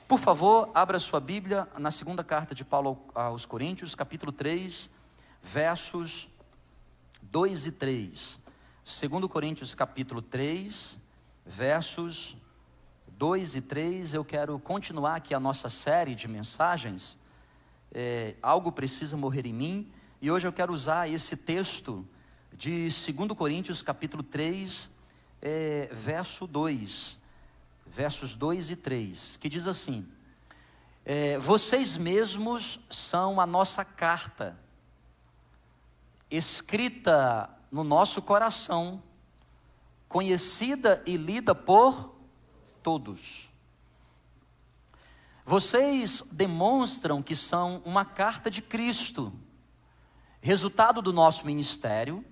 Por favor, abra sua Bíblia na segunda carta de Paulo aos Coríntios, capítulo 3, versos 2 e 3. 2 Coríntios, capítulo 3, versos 2 e 3. Eu quero continuar aqui a nossa série de mensagens. Algo precisa morrer em mim. E hoje eu quero usar esse texto de 2 Coríntios, capítulo 3, verso 2. Versos 2 e 3, que diz assim: vocês mesmos são a nossa carta, escrita no nosso coração, conhecida e lida por todos. Vocês demonstram que são uma carta de Cristo, resultado do nosso ministério,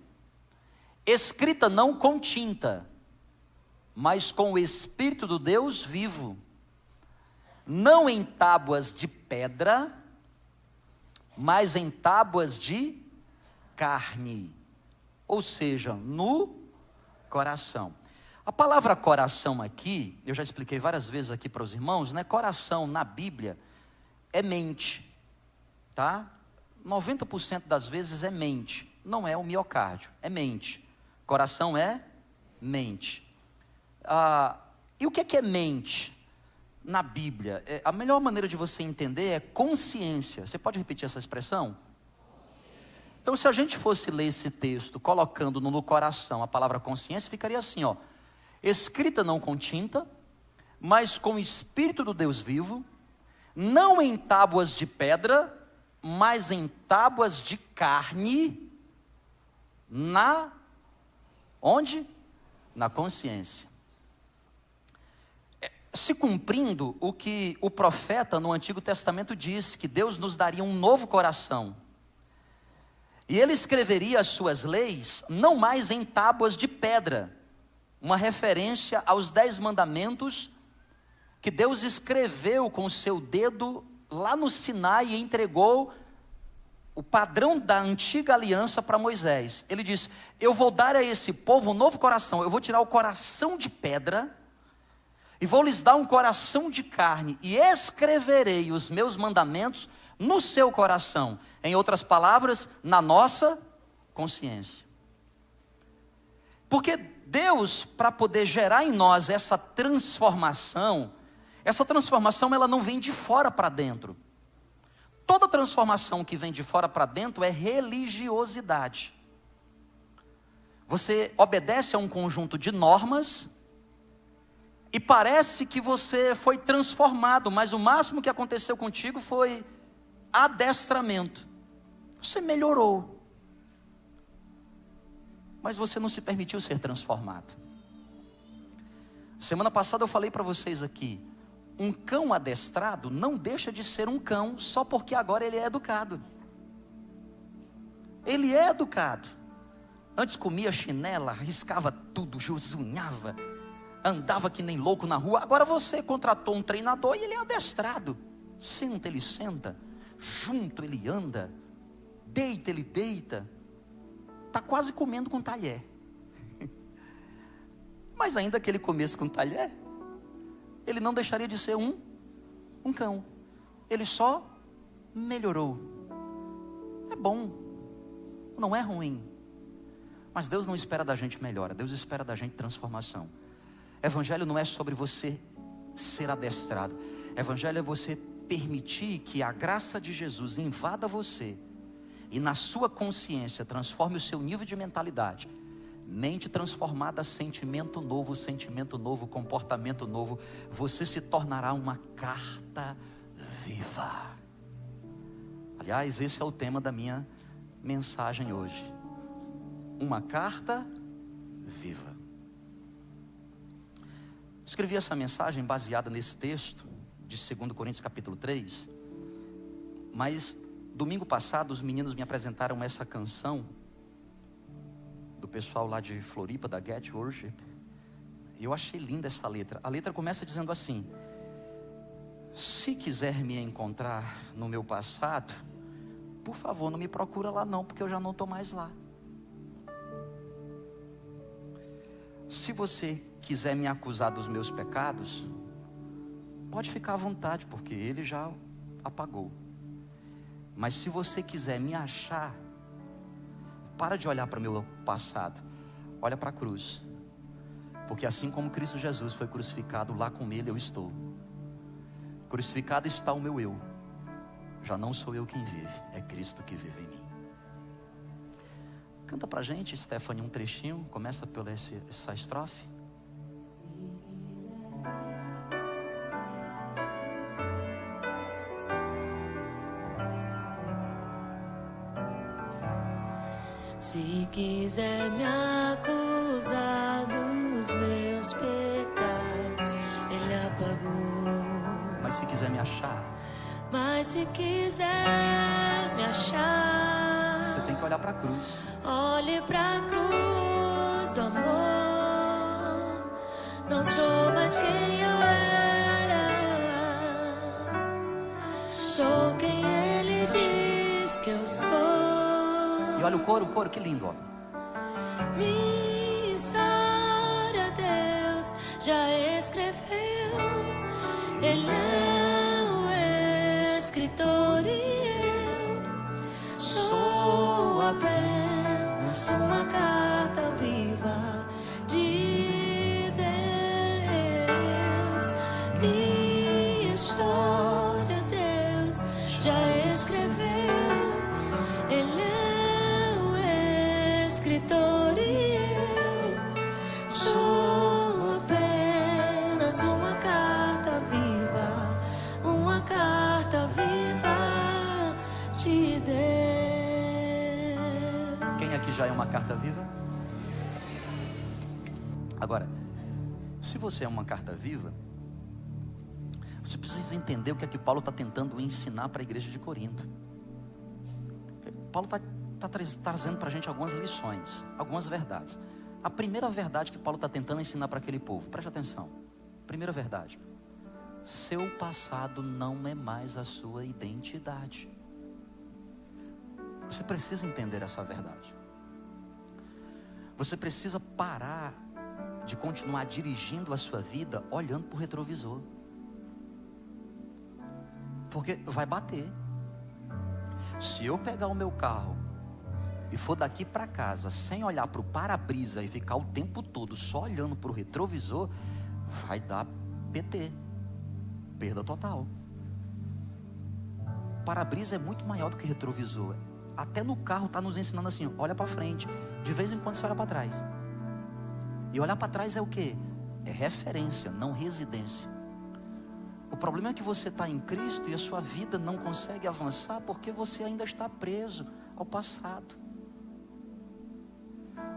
escrita não com tinta, mas com o Espírito do Deus vivo, não em tábuas de pedra, mas em tábuas de carne, ou seja, no coração. A palavra coração aqui, eu já expliquei várias vezes aqui para os irmãos, né? Coração na Bíblia é mente, tá? 90% das vezes é mente, não é o miocárdio, é mente. Coração é mente. E o que é mente na Bíblia? A melhor maneira de você entender é consciência. Você pode repetir essa expressão? Então, se a gente fosse ler esse texto colocando no coração a palavra consciência, ficaria assim, ó: escrita não com tinta, mas com o Espírito do Deus vivo, não em tábuas de pedra, mas em tábuas de carne, onde? Na consciência. Se cumprindo o que o profeta no Antigo Testamento disse, que Deus nos daria um novo coração, e ele escreveria as suas leis não mais em tábuas de pedra, uma referência aos 10 mandamentos que Deus escreveu com o seu dedo lá no Sinai e entregou o padrão da antiga aliança para Moisés. Ele disse: eu vou dar a esse povo um novo coração, eu vou tirar o coração de pedra e vou lhes dar um coração de carne, e escreverei os meus mandamentos no seu coração. Em outras palavras, na nossa consciência. Porque Deus, para poder gerar em nós essa transformação ela não vem de fora para dentro. Toda transformação que vem de fora para dentro é religiosidade. Você obedece a um conjunto de normas e parece que você foi transformado, mas o máximo que aconteceu contigo foi adestramento. Você melhorou, mas você não se permitiu ser transformado. Semana passada eu falei para vocês aqui: um cão adestrado não deixa de ser um cão só porque agora ele é educado. Ele é educado. Antes comia chinela, riscava tudo, juzunhava, andava que nem louco na rua. Agora você contratou um treinador e ele é adestrado. Senta, ele senta. Junto, ele anda. Deita, ele deita. Está quase comendo com talher. Mas ainda que ele comesse com talher, ele não deixaria de ser um cão. Ele só melhorou. É bom, não é ruim. Mas Deus não espera da gente melhora, Deus espera da gente transformação. Evangelho não é sobre você ser adestrado. Evangelho é você permitir que a graça de Jesus invada você e na sua consciência transforme o seu nível de mentalidade. Mente transformada, sentimento novo, comportamento novo. Você se tornará uma carta viva. Aliás, esse é o tema da minha mensagem hoje. Uma carta viva. Escrevi essa mensagem baseada nesse texto de 2 Coríntios capítulo 3. Mas domingo passado os meninos me apresentaram essa canção do pessoal lá de Floripa, da Get Worship. E eu achei linda essa letra. A letra começa dizendo assim: se quiser me encontrar no meu passado, por favor, não me procura lá não, porque eu já não estou mais lá. Se você quiser me acusar dos meus pecados, pode ficar à vontade, porque Ele já apagou. Mas se você quiser me achar, para de olhar para o meu passado, olha para a cruz. Porque assim como Cristo Jesus foi crucificado, lá com Ele eu estou. Crucificado está o meu eu. Já não sou eu quem vive, é Cristo que vive em mim. Canta pra gente, Stephanie, um trechinho. Começa pela essa estrofe. Se quiser me acusar dos meus pecados, Ele apagou. Mas se quiser me achar, Mas se quiser me achar, você tem que olhar para a cruz. olhe pra cruz do amor. Não sou mais quem eu era, sou quem Ele diz que eu sou. E olha o coro, que lindo, ó. Minha história Deus já escreveu. Ele é o escritor e eu sou apenas uma carta viva de Deus. Minha história Deus já escreveu. Ele é o escritor e eu sou apenas uma carta viva, uma carta viva de Deus. Quem aqui já é uma carta viva? Agora, se você é uma carta viva, você precisa entender o que é que Paulo está tentando ensinar para a igreja de Corinto. Paulo está trazendo para a gente algumas lições, algumas verdades. A primeira verdade que Paulo está tentando ensinar para aquele povo, preste atenção. Primeira verdade: seu passado não é mais a sua identidade. Você precisa entender essa verdade. Você precisa parar de continuar dirigindo a sua vida olhando para o retrovisor, porque vai bater. Se eu pegar o meu carro e for daqui para casa sem olhar para o para-brisa e ficar o tempo todo só olhando para o retrovisor, vai dar PT, perda total. Para-brisa é muito maior do que retrovisor. Até no carro está nos ensinando assim: olha para frente, de vez em quando você olha para trás. E olhar para trás é o quê? É referência, não residência. O problema é que você está em Cristo e a sua vida não consegue avançar porque você ainda está preso ao passado.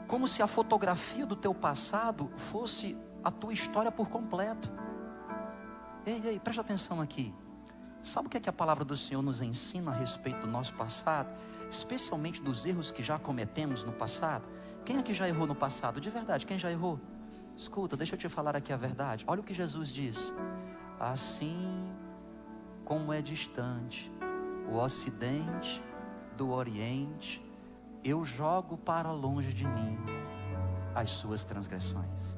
Como se a fotografia do teu passado fosse a tua história por completo. Ei, presta atenção aqui. Sabe o que é que a palavra do Senhor nos ensina a respeito do nosso passado? Especialmente dos erros que já cometemos no passado. Quem aqui já errou no passado? De verdade, quem já errou? Escuta, deixa eu te falar aqui a verdade. Olha o que Jesus diz: assim como é distante o ocidente do oriente, eu jogo para longe de mim as suas transgressões.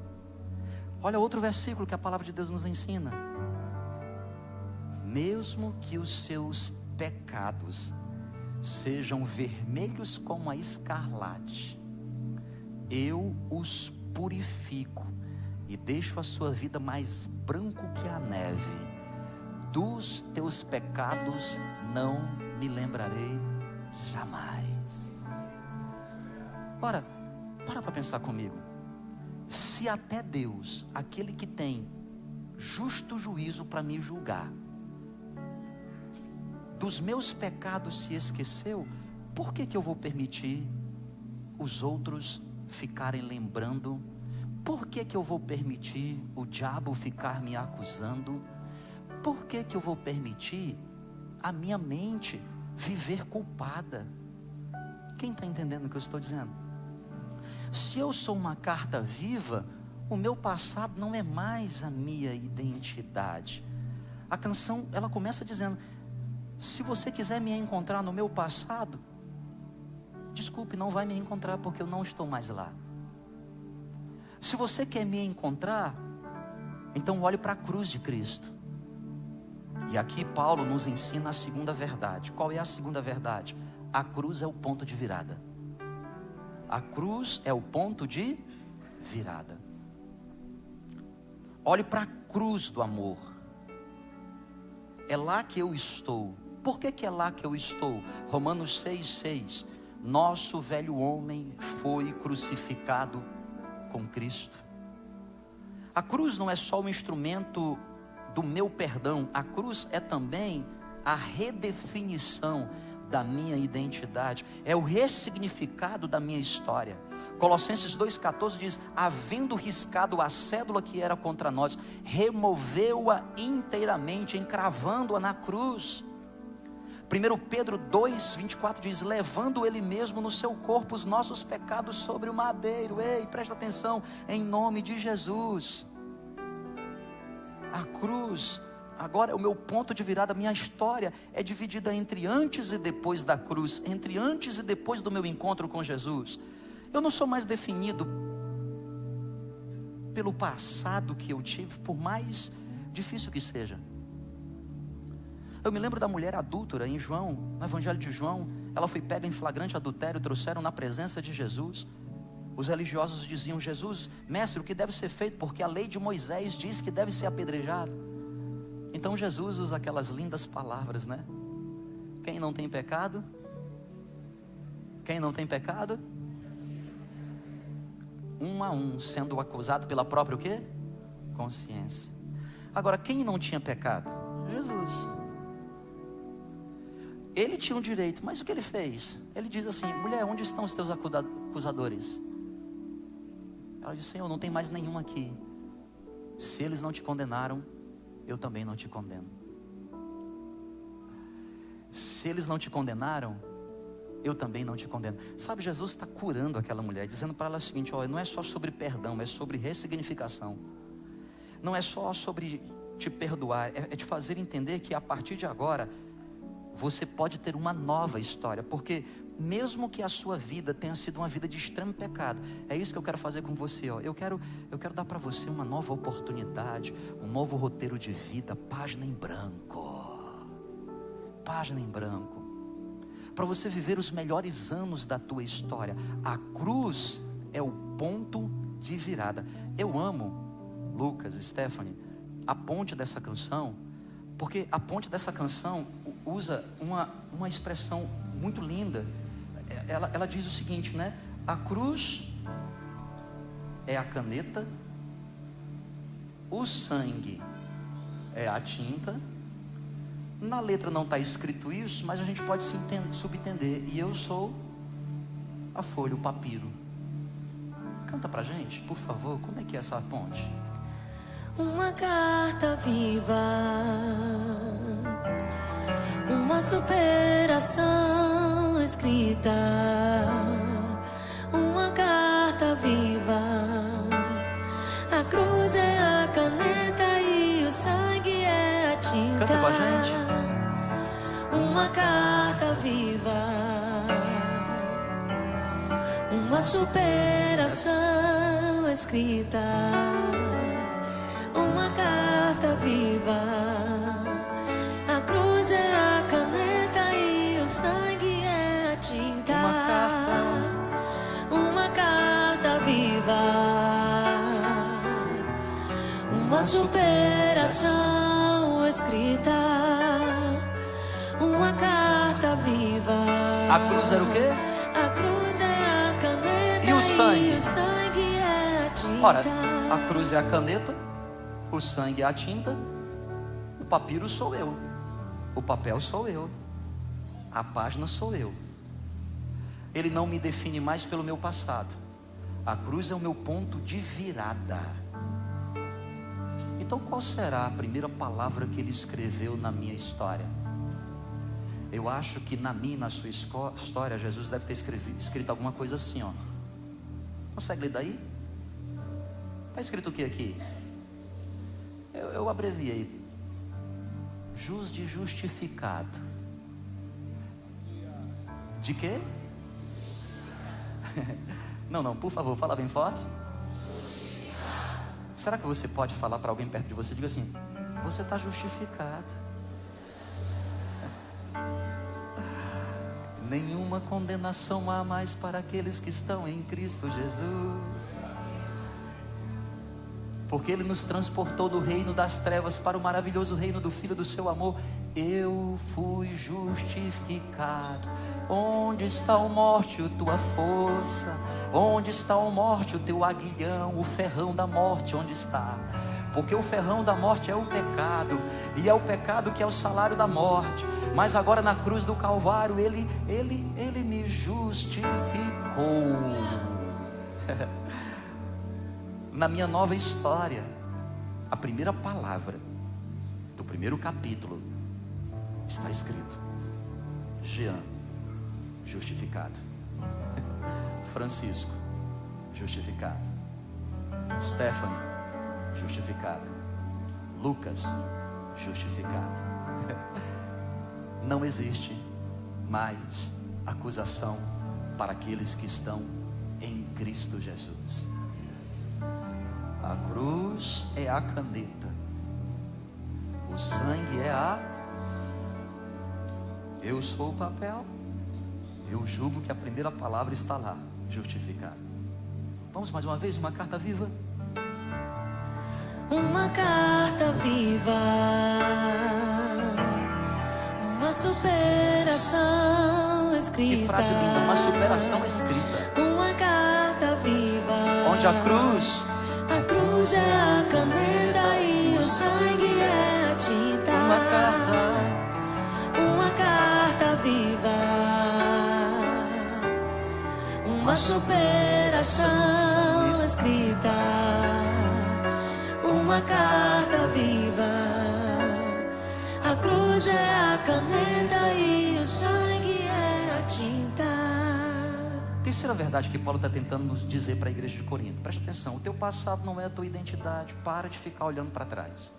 Olha outro versículo que a palavra de Deus nos ensina: mesmo que os seus pecados sejam vermelhos como a escarlate, eu os purifico e deixo a sua vida mais branco que a neve. Dos teus pecados não me lembrarei jamais. Ora, para pensar comigo. Se até Deus, aquele que tem justo juízo para me julgar, dos meus pecados se esqueceu, por que eu vou permitir os outros ficarem lembrando? Por que eu vou permitir o diabo ficar me acusando? Por que eu vou permitir a minha mente viver culpada? Quem está entendendo o que eu estou dizendo? Se eu sou uma carta viva, o meu passado não é mais a minha identidade. A canção, ela começa dizendo: se você quiser me encontrar no meu passado, desculpe, não vai me encontrar, porque eu não estou mais lá. Se você quer me encontrar, então olhe para a cruz de Cristo. E aqui Paulo nos ensina a segunda verdade. Qual é a segunda verdade? A cruz é o ponto de virada. A cruz é o ponto de virada. Olhe para a cruz do amor. É lá que eu estou. Por que é lá que eu estou? Romanos 6,6. Nosso velho homem foi crucificado com Cristo. A cruz não é só um instrumento do meu perdão. A cruz é também a redefinição da minha identidade. É o ressignificado da minha história. Colossenses 2,14 diz: havendo riscado a cédula que era contra nós, removeu-a inteiramente, encravando-a na cruz. 1 Pedro 2,24 diz: levando ele mesmo no seu corpo os nossos pecados sobre o madeiro. Ei, presta atenção, em nome de Jesus. A cruz agora é o meu ponto de virada. Minha história é dividida entre antes e depois da cruz, entre antes e depois do meu encontro com Jesus. Eu não sou mais definido pelo passado que eu tive, por mais difícil que seja. Eu me lembro da mulher adúltera em João, no Evangelho de João. Ela foi pega em flagrante adultério, trouxeram na presença de Jesus. Os religiosos diziam: Jesus, mestre, o que deve ser feito? Porque a lei de Moisés diz que deve ser apedrejado. Então Jesus usa aquelas lindas palavras, né? Quem não tem pecado? Quem não tem pecado? Um a um, sendo acusado pela própria o quê? Consciência. Agora, quem não tinha pecado? Jesus. Ele tinha um direito, mas o que ele fez? Ele diz assim: mulher, onde estão os teus acusadores? Ela diz: Senhor, não tem mais nenhum aqui. Se eles não te condenaram, eu também não te condeno. Se eles não te condenaram, eu também não te condeno. Sabe, Jesus está curando aquela mulher, dizendo para ela o seguinte: olha, não é só sobre perdão, é sobre ressignificação. Não é só sobre te perdoar, é te fazer entender que a partir de agora você pode ter uma nova história. Porque mesmo que a sua vida tenha sido uma vida de extremo pecado, é isso que eu quero fazer com você, ó. Eu quero dar para você uma nova oportunidade, um novo roteiro de vida, página em branco. Página em branco. Para você viver os melhores anos da tua história. A cruz é o ponto de virada. Eu amo, Lucas, Stephanie, a ponte dessa canção, porque a ponte dessa canção usa uma expressão muito linda. Ela diz o seguinte, né? A cruz é a caneta, o sangue é a tinta. Na letra não está escrito isso, mas a gente pode subentender. E eu sou a folha, o papiro. Canta pra gente, por favor, como é que é essa ponte? Uma carta viva, uma superação escrita, uma carta viva. A cruz é a caneta e o sangue é a tinta. Canta com a gente. Uma carta viva, uma superação escrita, uma carta viva. A cruz é a caneta e o sangue é a tinta. Uma carta viva, uma superação escrita, uma carta viva. A cruz era o quê? A cruz é a caneta e o sangue é a tinta. Ora, a cruz é a caneta, o sangue é a tinta, o papiro sou eu, o papel sou eu, a página sou eu. Ele não me define mais pelo meu passado. A cruz é o meu ponto de virada. Então qual será a primeira palavra que ele escreveu na minha história? Eu acho que na minha e na sua história, Jesus deve ter escrito alguma coisa assim, ó. Consegue ler daí? Está escrito o que aqui? Eu abreviei. Jus de justificado. De quê? Não, por favor, fala bem forte. Será que você pode falar para alguém perto de você? Diga assim: você está justificado. Nenhuma condenação há mais para aqueles que estão em Cristo Jesus. Porque Ele nos transportou do reino das trevas para o maravilhoso reino do Filho do seu amor. Eu fui justificado. Onde está a morte, a tua força? Onde está a morte, o teu aguilhão? O ferrão da morte, onde está? Porque o ferrão da morte é o pecado, e é o pecado que é o salário da morte. Mas agora na cruz do Calvário Ele me justificou. Na minha nova história, a primeira palavra do primeiro capítulo está escrito: Jean, justificado. Francisco, justificado. Stephanie, justificado. Lucas, justificado. Não existe mais acusação para aqueles que estão em Cristo Jesus. A cruz é a caneta, o sangue é a... Eu sou o papel. Eu julgo que a primeira palavra está lá: justificado. Vamos mais uma vez, uma carta viva. Uma carta viva, uma superação escrita. Que frase linda, uma superação escrita. Uma carta viva, onde a cruz é a caneta e o sangue é a tinta. Uma carta viva, uma superação escrita. Uma carta viva, a cruz é a caneta e o sangue é a tinta. Terceira verdade que Paulo está tentando nos dizer para a igreja de Corinto: presta atenção, o teu passado não é a tua identidade. Para de ficar olhando para trás.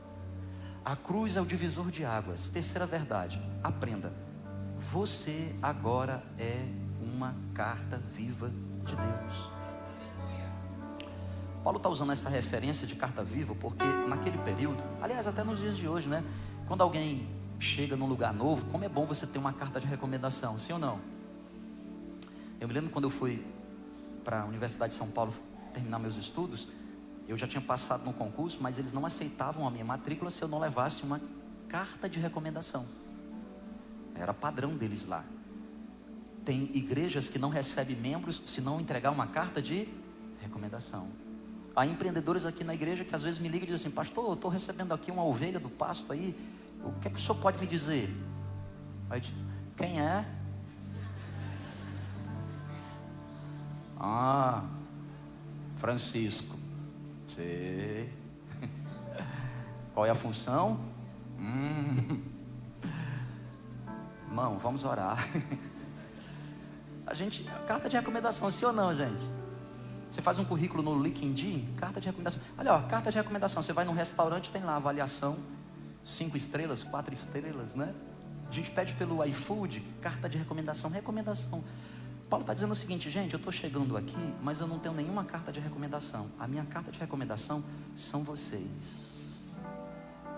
A cruz é o divisor de águas. Terceira verdade, aprenda: você agora é uma carta viva de Deus. Paulo está usando essa referência de carta viva porque naquele período, aliás até nos dias de hoje, né? Quando alguém chega num lugar novo, como é bom você ter uma carta de recomendação, sim ou não? Eu me lembro quando eu fui para a Universidade de São Paulo terminar meus estudos, eu já tinha passado num concurso, mas eles não aceitavam a minha matrícula se eu não levasse uma carta de recomendação. Era padrão deles lá. Tem igrejas que não recebem membros se não entregar uma carta de recomendação. Há empreendedores aqui na igreja que às vezes me ligam e dizem assim: pastor, eu estou recebendo aqui uma ovelha do pasto aí, o que é que o senhor pode me dizer? Aí eu digo: quem é? Ah, Francisco. Sei. Qual é a função? Irmão, vamos orar. Carta de recomendação, sim ou não, gente? Você faz um currículo no LinkedIn, carta de recomendação. Olha, ó, carta de recomendação. Você vai num restaurante, tem lá avaliação 5 estrelas, 4 estrelas, né? A gente pede pelo iFood, carta de recomendação. Paulo está dizendo o seguinte: gente, eu estou chegando aqui, mas eu não tenho nenhuma carta de recomendação. A minha carta de recomendação são vocês.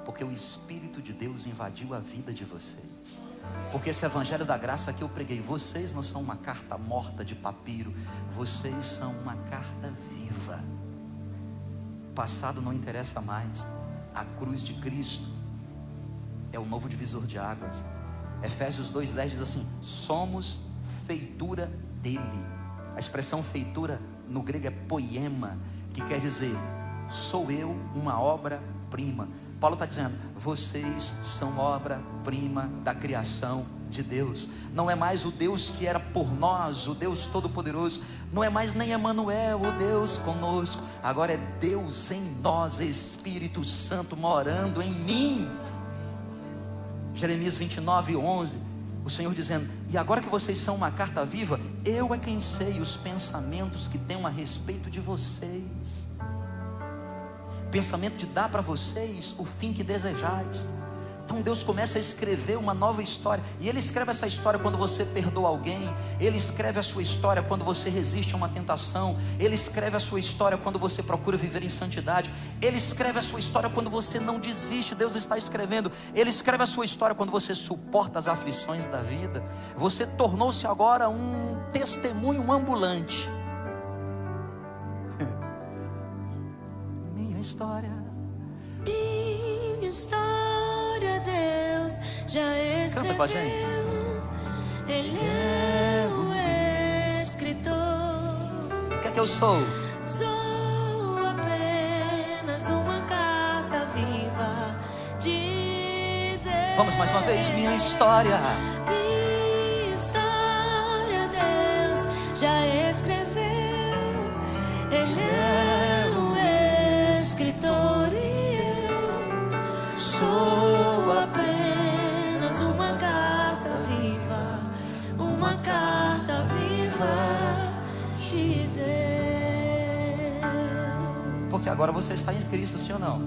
Porque o Espírito de Deus invadiu a vida de vocês. Porque esse evangelho da graça que eu preguei, vocês não são uma carta morta de papiro, vocês são uma carta viva. O passado não interessa mais. A cruz de Cristo é o novo divisor de águas. Efésios 2:10 diz assim: somos feitura dele. A expressão feitura no grego é poema, que quer dizer: sou eu uma obra-prima. Paulo está dizendo: vocês são obra-prima da criação de Deus. Não é mais o Deus que era por nós, o Deus Todo-Poderoso. Não é mais nem Emanuel, o Deus conosco. Agora é Deus em nós, Espírito Santo morando em mim. Jeremias 29:11, o Senhor dizendo: e agora que vocês são uma carta viva, eu é quem sei os pensamentos que tenho a respeito de vocês. Pensamento de dar para vocês o fim que desejais. Então Deus começa a escrever uma nova história. E Ele escreve essa história quando você perdoa alguém. Ele escreve a sua história quando você resiste a uma tentação. Ele escreve a sua história quando você procura viver em santidade. Ele escreve a sua história quando você não desiste. Deus está escrevendo. Ele escreve a sua história quando você suporta as aflições da vida. Você tornou-se agora um testemunho ambulante. Minha história. Minha história, Deus já escreveu. Canta com a gente. Ele é o escritor. O que é que eu sou? Sou apenas uma carta viva de Deus. Vamos mais uma vez. Minha história. Minha história, Deus já escreveu. Ele é o escritor e eu sou apenas uma carta viva, uma carta viva de Deus. Porque agora você está em Cristo, sim ou não?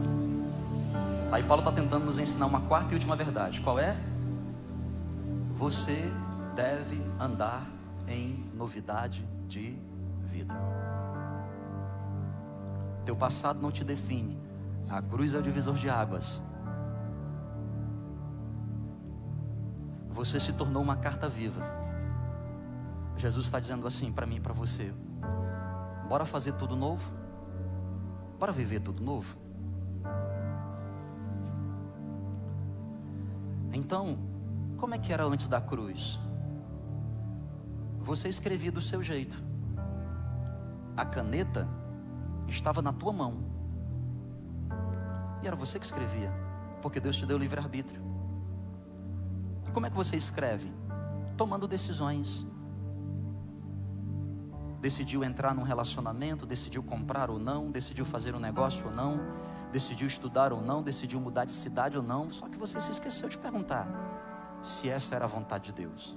Aí Paulo está tentando nos ensinar uma quarta e última verdade. Qual é? Você deve andar em novidade de vida. Teu passado não te define. A cruz é o divisor de águas. Você se tornou uma carta viva. Jesus está dizendo assim para mim e para você: bora fazer tudo novo? Bora viver tudo novo? Então, como é que era antes da cruz? Você escrevia do seu jeito. A caneta estava na tua mão. E era você que escrevia, porque Deus te deu livre-arbítrio. E como é que você escreve? Tomando decisões. Decidiu entrar num relacionamento, decidiu comprar ou não, decidiu fazer um negócio ou não, decidiu estudar ou não, decidiu mudar de cidade ou não. Só que você se esqueceu de perguntar se essa era a vontade de Deus.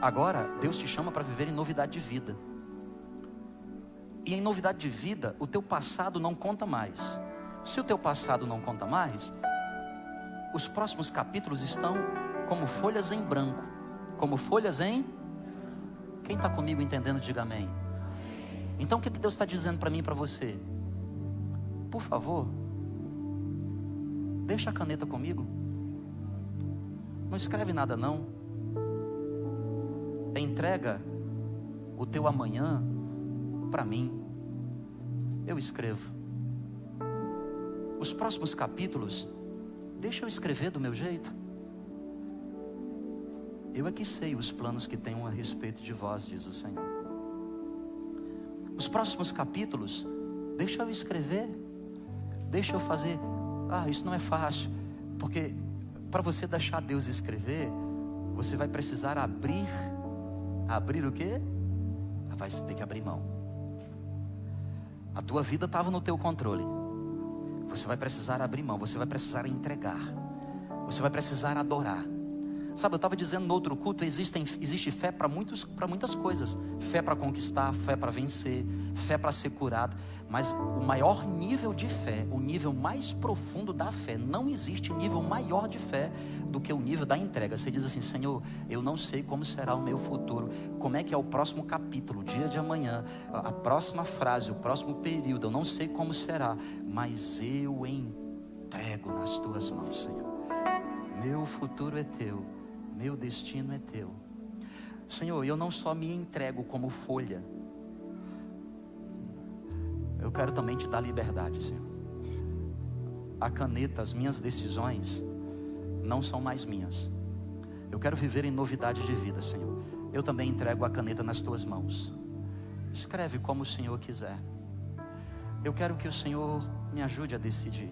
Agora Deus te chama para viver em novidade de vida. E em novidade de vida, o teu passado não conta mais. Se o teu passado não conta mais, os próximos capítulos estão como folhas em branco. Como folhas em... Quem está comigo entendendo, diga amém. Então o que Deus está dizendo para mim e para você? Por favor, deixa a caneta comigo. Não escreve nada não. Entrega o teu amanhã para mim. Eu escrevo. Os próximos capítulos, deixa eu escrever do meu jeito. Eu é que sei os planos que tenho a respeito de vós, diz o Senhor. Os próximos capítulos, deixa eu escrever. Deixa eu fazer. Isso não é fácil, porque para você deixar Deus escrever, você vai precisar abrir o quê? Vai ter que abrir mão. A tua vida estava no teu controle. Você vai precisar abrir mão. Você vai precisar entregar. Você vai precisar adorar. Sabe, eu estava dizendo no outro culto, existe fé para muitas coisas. Fé para conquistar, fé para vencer, fé para ser curado. Mas o maior nível de fé, o nível mais profundo da fé, não existe nível maior de fé do que o nível da entrega. Você diz assim: Senhor, eu não sei como será o meu futuro, como é que é o próximo capítulo, o dia de amanhã, a próxima frase, o próximo período, eu não sei como será, mas eu entrego nas tuas mãos, Senhor. Meu futuro é teu. Meu destino é teu. Senhor, eu não só me entrego como folha, eu quero também te dar liberdade, Senhor. A caneta, as minhas decisões não são mais minhas. Eu quero viver em novidade de vida, Senhor. Eu também entrego a caneta nas tuas mãos. Escreve como o Senhor quiser. Eu quero que o Senhor me ajude a decidir.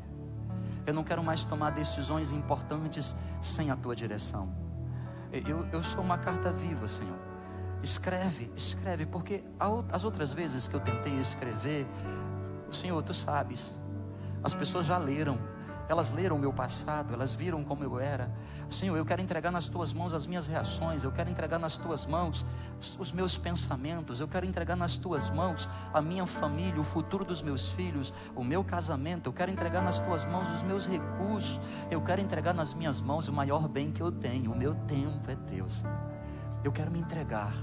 Eu não quero mais tomar decisões importantes sem a tua direção. Eu sou uma carta viva, Senhor. Escreve, porque as outras vezes que eu tentei escrever, o Senhor, tu sabes, as pessoas já leram, elas leram o meu passado, elas viram como eu era. Senhor, eu quero entregar nas tuas mãos as minhas reações, eu quero entregar nas tuas mãos os meus pensamentos, eu quero entregar nas tuas mãos a minha família, o futuro dos meus filhos, o meu casamento, eu quero entregar nas tuas mãos os meus recursos, eu quero entregar nas minhas mãos o maior bem que eu tenho, o meu tempo é teu, Senhor. Eu quero me entregar.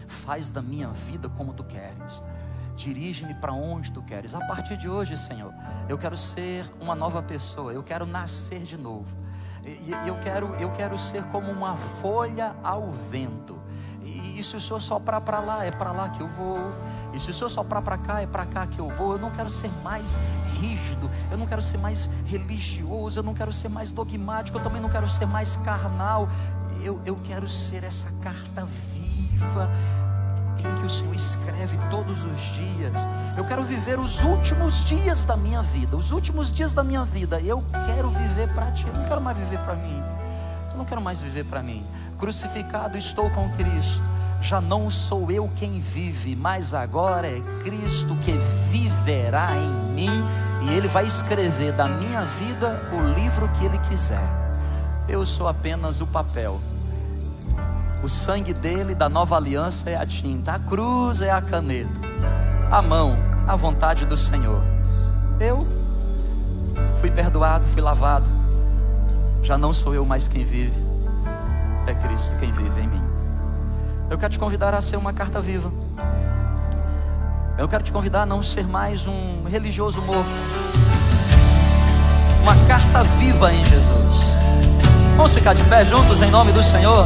Faz da minha vida como tu queres. Dirige-me para onde tu queres. A partir de hoje, Senhor, eu quero ser uma nova pessoa. Eu quero nascer de novo. E eu quero ser como uma folha ao vento. E se o Senhor soprar para lá, é para lá que eu vou. E se o Senhor soprar para cá, é para cá que eu vou. Eu não quero ser mais rígido, eu não quero ser mais religioso, eu não quero ser mais dogmático, eu também não quero ser mais carnal. Eu quero ser essa carta viva em que o Senhor escreve todos os dias. Eu quero viver os últimos dias da minha vida. Os últimos dias da minha vida eu quero viver para Ti. Eu não quero mais viver para mim. Eu não quero mais viver para mim. Crucificado estou com Cristo. Já não sou eu quem vive, mas agora é Cristo que viverá em mim. E Ele vai escrever da minha vida o livro que Ele quiser. Eu sou apenas o papel. O sangue dele, da nova aliança, é a tinta. A cruz é a caneta. A mão, a vontade do Senhor. Eu fui perdoado, fui lavado. Já não sou eu mais quem vive. É Cristo quem vive em mim. Eu quero te convidar a ser uma carta viva. Eu quero te convidar a não ser mais um religioso morto. Uma carta viva em Jesus. Vamos ficar de pé juntos em nome do Senhor.